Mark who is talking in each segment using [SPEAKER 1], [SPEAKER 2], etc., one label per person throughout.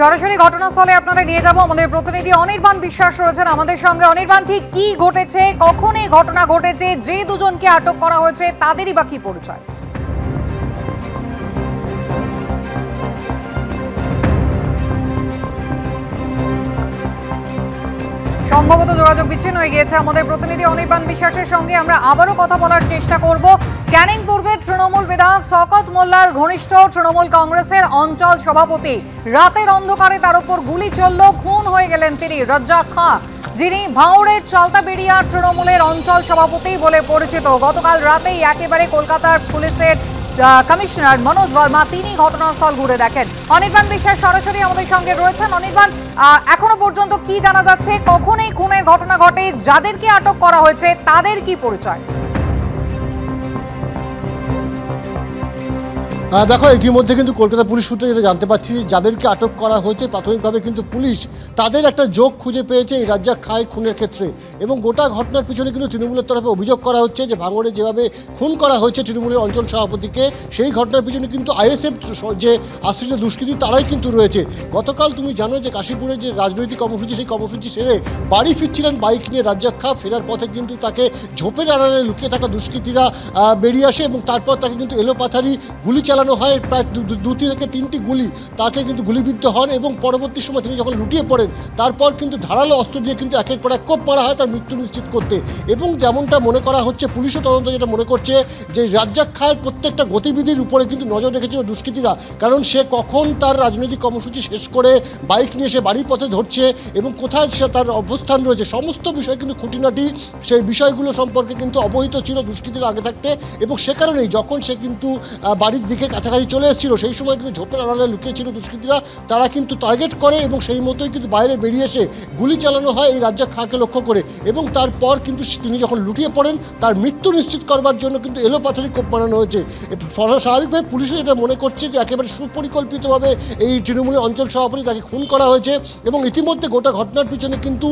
[SPEAKER 1] সরাসরি ঘটনাস্থলে আপনাদের নিয়ে যাব। আমাদের প্রতিনিধি অনির্বাণ বিশ্বাস রয়েছেন আমাদের সঙ্গে। অনির্বাণ, ঠিক কি ঘটেছে, কখন এই ঘটনা ঘটেছে, যে দুজনকে আটক করা হয়েছে তাদেরই বা কি পরিচয়? সম্ভবত যোগাযোগ বিচ্ছিন্ন হয়ে গিয়েছে আমাদের প্রতিনিধি অনির্বাণ বিশ্বাসের সঙ্গে। আমরা আবারও কথা বলার চেষ্টা করব। ক্যানিং পূর্বের তৃণমূল বিধায়ক শওকত মোল্লার ঘনিষ্ঠ তৃণমূল কংগ্রেসের অঞ্চল সভাপতি, রাতের অন্ধকারে তার উপর গুলি চলল, খুন হয়ে গেলেন তিনি। রাজ্জাক খাঁ, যিনি ভাঙড়ের চালতাবেড়িয়ার তৃণমূলের অঞ্চল সভাপতি বলে পরিচিত, গতকাল রাতেই একেবারে কলকাতার পুলিশের কমিশনার মনোজ বর্মা তিনি ঘটনাস্থল ঘুরে দেখেন। অনির্বাণ বিশ্বাস সরাসরি আমাদের সঙ্গে রয়েছেন। অনির্বাণ, এখনো পর্যন্ত কি জানা যাচ্ছে, কখন এই খুনের ঘটনা ঘটে, যাদেরকে আটক করা হয়েছে তাদের কি পরিচয়?
[SPEAKER 2] দেখো, ইতিমধ্যে কিন্তু কলকাতা পুলিশ সূত্রে যেটা জানতে পারছি, যাদেরকে আটক করা হয়েছে প্রাথমিকভাবে কিন্তু পুলিশ তাদের একটা যোগ খুঁজে পেয়েছে এই রাজ্জাক খাঁয়ের খুনের ক্ষেত্রে। এবং গোটা ঘটনার পিছনে কিন্তু তৃণমূলের তরফে অভিযোগ করা হচ্ছে যে ভাঙড়ে যেভাবে খুন করা হয়েছে তৃণমূলের অঞ্চল সভাপতিকে, সেই ঘটনার পিছনে কিন্তু আইএসএফ যে আশ্রিত দুষ্কৃতী তারাই কিন্তু রয়েছে। গতকাল তুমি জানো যে কাশীপুরের যে রাজনৈতিক কর্মসূচি, সেই কর্মসূচি সেরে বাড়ি ফিরছিলেন বাইক নিয়ে রাজ্জাক খাঁ। ফেরার পথে কিন্তু তাকে ঝোপের আড়ালে লুকিয়ে থাকা দুষ্কৃতীরা বেরিয়ে আসে এবং তারপর তাকে কিন্তু এলোপাথারি গুলি চালানো হয়। প্রায় 2 থেকে 3টি গুলি তাকে কিন্তু গুলিবিদ্ধ হন এবং পরবর্তী সময় তিনি যখন লুটিয়ে পড়েন তারপর কিন্তু ধারালো অস্ত্র দিয়ে কিন্তু একের পর এক কোপ মারা হয় তার মৃত্যু নিশ্চিত করতে। এবং যেমনটা মনে করা হচ্ছে, পুলিশও তদন্ত যেটা মনে করছে যে রাজ্জাক খাঁয়ের প্রত্যেকটা গতিবিধির উপরে কিন্তু নজর রেখেছিল দুষ্কৃতীরা, কারণ সে কখন তার রাজনৈতিক কর্মসূচি শেষ করে বাইক নিয়ে সে বাড়ির পথে ধরছে এবং কোথায় সে তার অবস্থান রয়েছে, সমস্ত বিষয় কিন্তু খুঁটিনাটি সেই বিষয়গুলো সম্পর্কে কিন্তু অবহিত ছিল দুষ্কৃতীরা আগে থাকতে। এবং সে কারণেই যখন সে কিন্তু বাড়ির দিকে কাছাকাছি চলে এসেছিল, সেই সময় কিন্তু ঝোপের আড়ালে লুকিয়েছিল দুষ্কৃতীরা, তারা কিন্তু টার্গেট করে এবং সেই মতোই কিন্তু বাইরে বেরিয়ে এসে গুলি চালানো হয় এই রাজ্জাক খাঁকে লক্ষ্য করে। এবং তারপর কিন্তু তিনি যখন লুটিয়ে পড়েন তার মৃত্যু নিশ্চিত করবার জন্য কিন্তু এলোপাথারি কোপ মারানো হয়েছে। স্বাভাবিকভাবে পুলিশও এটা মনে করছে যে একেবারে সুপরিকল্পিতভাবে এই তৃণমূলের অঞ্চল সভাপতি তাকে খুন করা হয়েছে। এবং ইতিমধ্যে গোটা ঘটনার পিছনে কিন্তু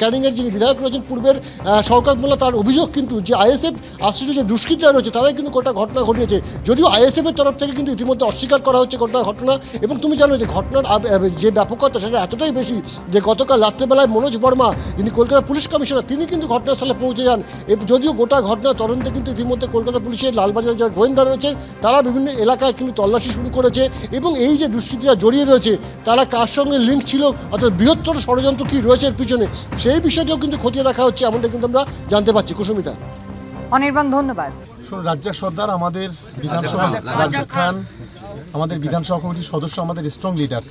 [SPEAKER 2] ক্যানিংয়ের যিনি বিধায়ক রয়েছেন পূর্বের শওকত মোল্লা, তার অভিযোগ কিন্তু যে আইএসএফ আশ্রিত যে দুষ্কৃতীরা রয়েছে তারাই কিন্তু গোটা ঘটনা ঘটিয়েছে। যদিও আইএসএফের তরফ থেকে কিন্তু ইতিমধ্যে অস্বীকার করা হচ্ছে গোটা ঘটনা। এবং তুমি জানো যে ঘটনার যে ব্যাপকতা সেটা এতটাই বেশি যে গতকাল রাত্রেবেলায় মনোজ বর্মা, যিনি কলকাতা পুলিশ কমিশনার, তিনি কিন্তু ঘটনাস্থলে পৌঁছে যান। যদিও গোটা ঘটনা তদন্তে কিন্তু ইতিমধ্যে কলকাতা পুলিশের লালবাজারের যারা গোয়েন্দা রয়েছেন তারা বিভিন্ন এলাকায় কিন্তু তল্লাশি শুরু করেছে। এবং এই যে দুষ্কৃতীরা জড়িয়ে রয়েছে তারা কার সঙ্গে লিঙ্ক ছিল, অর্থাৎ বৃহত্তর ষড়যন্ত্র কী রয়েছে এর পিছনে, সেই বিষয়টাও কিন্তু খতিয়ে দেখা হচ্ছে, এমনটা কিন্তু আমরা জানতে পারছি। কুসুমিতা।
[SPEAKER 1] অনির্বাণ, ধন্যবাদ।
[SPEAKER 3] রাজ্জাক সর্দার আমাদের বিধানসভা, রাজ্জাক খান আমাদের বিধানসভা কমিটির সদস্য, আমাদের স্ট্রং লিডার।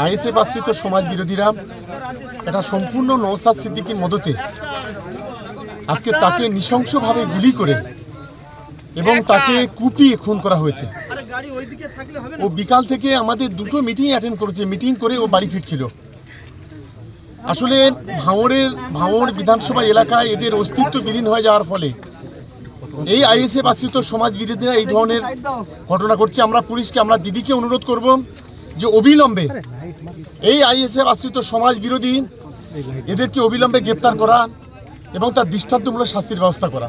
[SPEAKER 3] আইএসএফ আশ্রিত সমাজ বিরোধীরা এটা সম্পূর্ণ নওশাদ সিদ্দিকীর মদতে আজকে তাকে নৃশংসভাবে গুলি করে এবং তাকে কুপিয়ে খুন করা হয়েছে। ও বিকাল থেকে আমাদের 2টো মিটিং অ্যাটেন্ড করেছে, মিটিং করে ও বাড়ি ফিরছিল। আসলে ভাঙড় বিধানসভা এলাকায় এদের অস্তিত্ব বিলীন হয়ে যাওয়ার ফলে এই আইএসএফ আশ্রিত সমাজ বিরোধীরা এই ধরনের ঘটনা ঘটছে। আমরা পুলিশকে, আমরা দিদিকে অনুরোধ করব যে অবিলম্বে এই আইএসএফ আশ্রিত সমাজ বিরোধী এদেরকে অবিলম্বে গ্রেপ্তার করা এবং তার দৃষ্টান্তমূলক শাস্তির ব্যবস্থা করা।